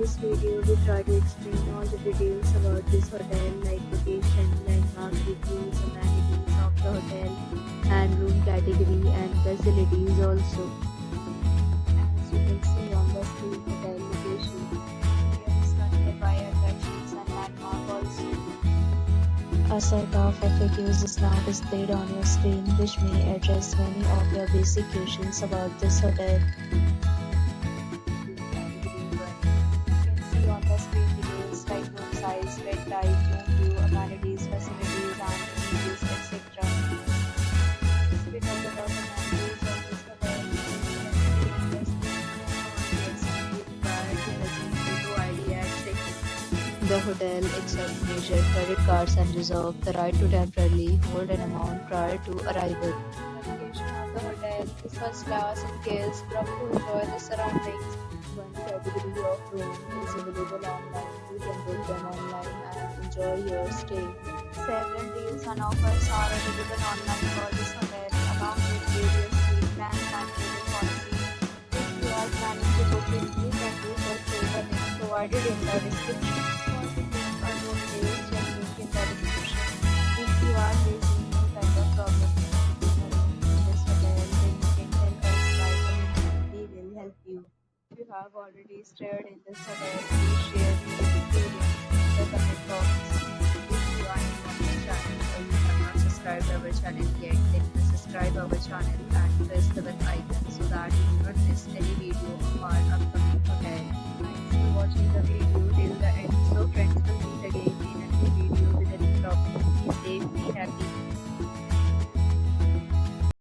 this video, we try to explain all the details about this hotel, like location, landmark, reviews, amenities of the hotel, and room category and facilities also. As you can see on the screen, hotel location. Here is the nearby attractions and landmark also. A set of FAQs is now displayed on your screen, which may address many of your basic questions about this hotel. See on the screen details like room size, bed type, room view, amenities, facilities, and images, etc. We talk about the amenities of this hotel. The hotel accepts major credit cards and reserves the right to temporarily hold an amount prior to arrival. Navigation of the hotel is first class and guests love to enjoy the surroundings. One category of room is available online. You can book them online and enjoy your stay. Several deals and offers are available online for this hotel, along with various free plans and payment policies. If you are planning to book it, you can do so through the link provided in the description. For bookings or room days, check link in the description. If you are facing any kind of problem in this hotel, then you can tell us by commenting. We will help you. If you have already stayed in this hotel, please share your experience in the comment box. If you are new on this channel or you have not subscribed our channel yet, then please subscribe our channel and press the bell icon so that you do not miss any video of our upcoming hotel. Thanks for watching the video.